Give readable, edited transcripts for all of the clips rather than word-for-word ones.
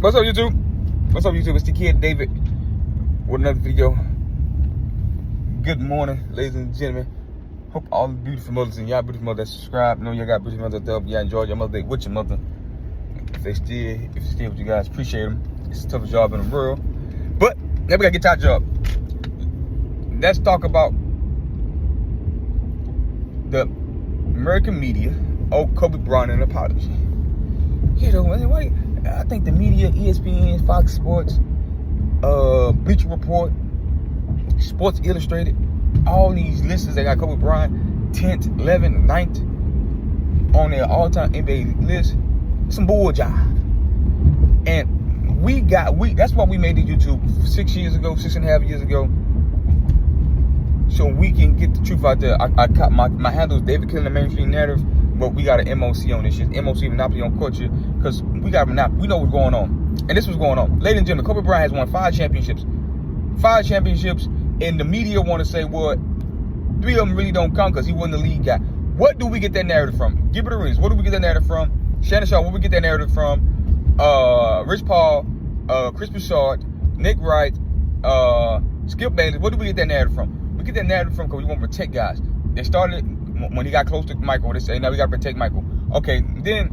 What's up, YouTube? What's up, YouTube? It's the kid David with another video. Good morning, ladies and gentlemen. Hope all the beautiful mothers and y'all beautiful mothers that subscribe. Know y'all got beautiful mothers that y'all enjoyed your Mother Day with your mother. If it's still with you guys, appreciate them. It's the toughest job in the world, but now we gotta get to our job. Let's talk about the American media. Oh, Kobe Bryant an apology. You know, why? I think the media, ESPN, Fox Sports, Bleacher Report, Sports Illustrated, all these lists that got Kobe Bryant 10th, 11th, 9th on their all-time NBA list. Some bull job. And that's why we made the YouTube 6.5 years ago, so we can get the truth out there. My handle is David Killing the Mainstream Narrative, but we got an MOC on this shit. MOC, Monopoly on Culture, because we know what's going on. And this was going on. Ladies and gentlemen, Kobe Bryant has won 5 championships. 5 championships, and the media want to say, well, 3 of them really don't count because he wasn't the lead guy. What do we get that narrative from? Give it a ring. What do we get that narrative from? Shannon Sharp, where we get that narrative from? Rich Paul, Chris Broussard, Nick Wright, Skip Bayless. What do we get that narrative from? We get that narrative from because we want to protect guys. They started when he got close to Michael. They say, now we got to protect Michael. Okay, then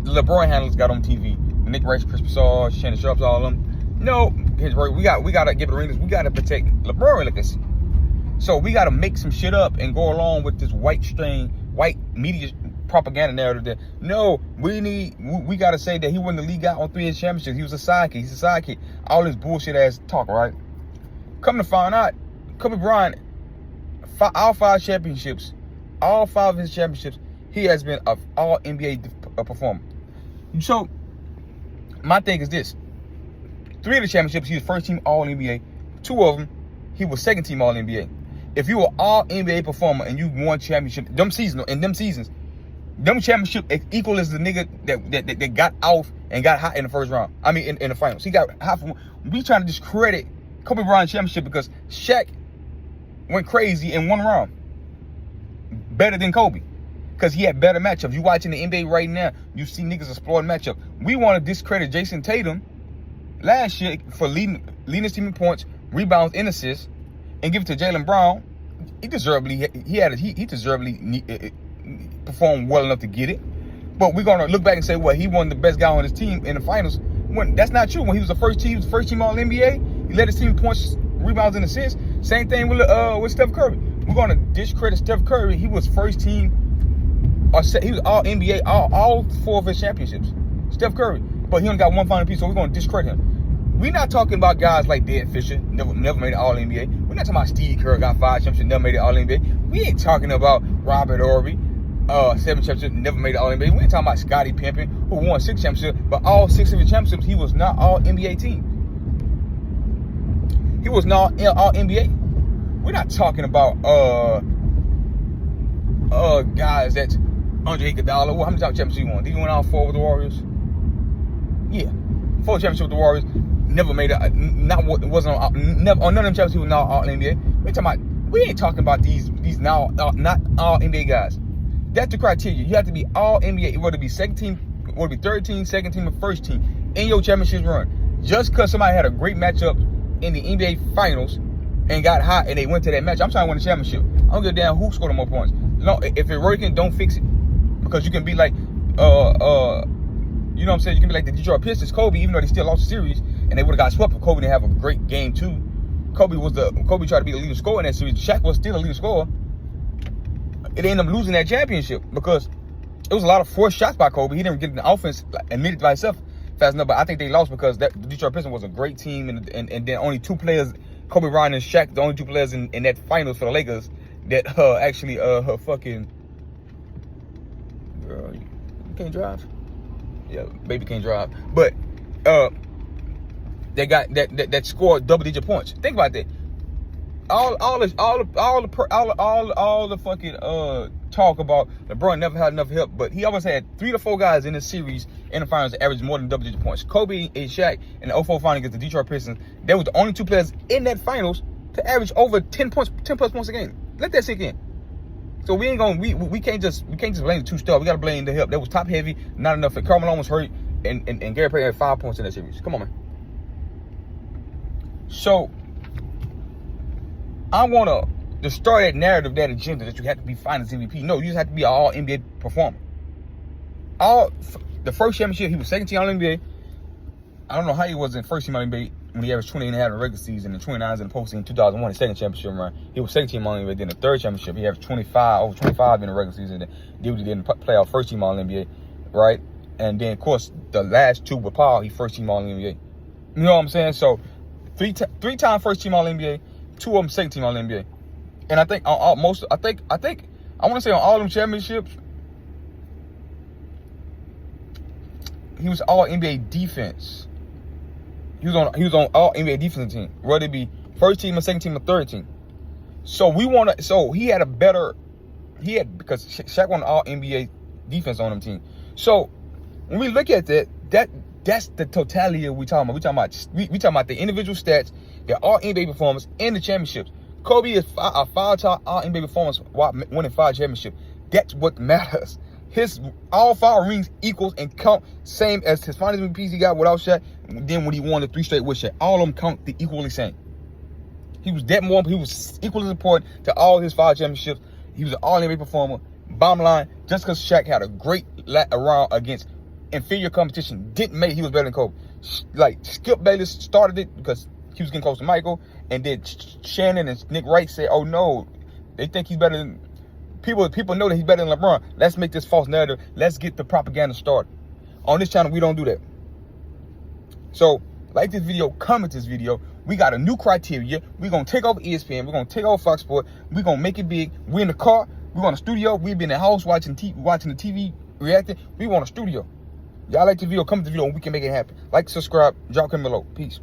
the LeBron handlers got on TV. Nick Wright, Chris Broussard, Shannon Sharps, all of them. No, we got to give it a ring. We got to protect LeBron legacy. So we got to make some shit up and go along with this white media propaganda narrative that, no, we got to say that he wasn't the lead guy on 3 championships. He was a sidekick. He's a sidekick. All this bullshit ass talk, right? Come to find out, Kobe Bryant, all 5 championships, all 5 of his championships, he has been an all NBA performer. So my thing is this: 3 of the championships, he was first team all NBA. 2 of them, he was second team all NBA. If you were all NBA performer and you won championship, them seasons, them championship equal as the nigga that got off and got hot in the first round. I mean, in the finals, he got hot. We trying to discredit Kobe Bryant championship because Shaq went crazy in 1 round, better than Kobe, because he had better matchups. You watching the NBA right now, you see niggas exploring matchup. We want to discredit Jason Tatum last year for leading his team in points, rebounds, and assists, and give it to Jaylen Brown. He deservedly performed well enough to get it. But we're gonna look back and say, well, he won the best guy on his team in the finals. When that's not true. When he was the first team all NBA, he led his team in points, rebounds, and assists. Same thing with Steph Curry. We're gonna discredit Steph Curry. He was first team, he was all NBA, all 4 of his championships. Steph Curry, but he only got 1 final piece, so we're gonna discredit him. We're not talking about guys like Derek Fisher, never made it all NBA. We're not talking about Steve Kerr, got 5 championships, never made it all NBA. We ain't talking about Robert Ory, 7 championships, never made it all NBA. We ain't talking about Scottie Pippen, who won 6 championships, but all 6 of his championships, he was not all NBA team. He was not all NBA. We're not talking about guys that's Andre Iguodala. How many championships he won? Did he win all 4 with the Warriors? Yeah, 4 championships with the Warriors. Never made it. None of them championships he was not all NBA. We ain't talking about these now not all NBA guys. That's the criteria. You have to be all NBA. Whether it be second team, whether it be third team, second team, or first team in your championship run. Just because somebody had a great matchup in the NBA Finals and got hot and they went to that match, I'm trying to win the championship. I don't give a damn who scored more points. No, if it's working, don't fix it. Because you can be like, you know what I'm saying? You can be like the Detroit Pistons, Kobe, even though they still lost the series and they would have got swept, but Kobe didn't have a great game too. Kobe tried to be the leading scorer in that series. Shaq was still a leading scorer. It ended up losing that championship because it was a lot of forced shots by Kobe. He didn't get the offense admitted by himself fast enough, but I think they lost because the Detroit Pistons was a great team, and then only 2 players, Kobe Bryant and Shaq, the only 2 players in that finals for the Lakers that actually her fucking girl, you can't drive. Yeah, baby can't drive. But they got that scored double-digit points. Think about that. All the fucking talk about LeBron never had enough help, but he always had 3 to 4 guys in this series in the finals that averaged more than double-digit points. Kobe and Shaq in the 2004 final against the Detroit Pistons, they were the only 2 players in that finals to average over 10 plus points a game. Let that sink in. So we ain't gonna we can't just blame the 2 stars. We gotta blame the help. That was top heavy, not enough. Karl Malone was hurt. and Gary Payton had 5 points in that series. Come on, man. So I want to destroy that narrative, that agenda that you have to be Finals MVP. No, you just have to be an All NBA performer. The first championship, he was second team All NBA. I don't know how he was in first team All NBA when he averaged 20 and a half in the regular season and 29 in the postseason in 2001, the second championship run. He was second team All NBA. Then the third championship, he averaged over 25 in the regular season. Then did what he did in the playoff, first team All NBA, right? And then, of course, the last two with Paul, he first team All NBA. You know what I'm saying? So, three-time first team All NBA, two of them second team All NBA. And I think I want to say on all them championships, he was All NBA defense. He was on All NBA defensive team, whether it be first team or second team or third team. So because Shaq won All NBA defense on them team. So when we look at that's the totality of we talking about. We talking about the individual stats, the All NBA performance, and the championships. Kobe is a five-time All NBA performance while winning 5 championships. That's what matters. His all 5 rings equals and count same as his finals MVPs he got without Shaq. Then when he won the 3 straight with Shaq, all of them count the equally same. He was equally important to all his 5 championships. He was an All NBA performer. Bottom line, just because Shaq had a great round against inferior competition didn't make he was better than Kobe. Like Skip Bayless started it because he was getting close to Michael, and then Shannon and Nick Wright said, "Oh no, they think he's better than people. People know that he's better than LeBron. Let's make this false narrative. Let's get the propaganda started." On this channel, we don't do that. So, like this video, comment this video. We got a new criteria. We're gonna take over ESPN. We're gonna take over Fox Sports. We're gonna make it big. We're in the car. We're in the studio. We've been in the house watching the TV, reacting. We want a studio. Y'all like the video? Comment the video and we can make it happen. Like, subscribe, drop a comment below. Peace.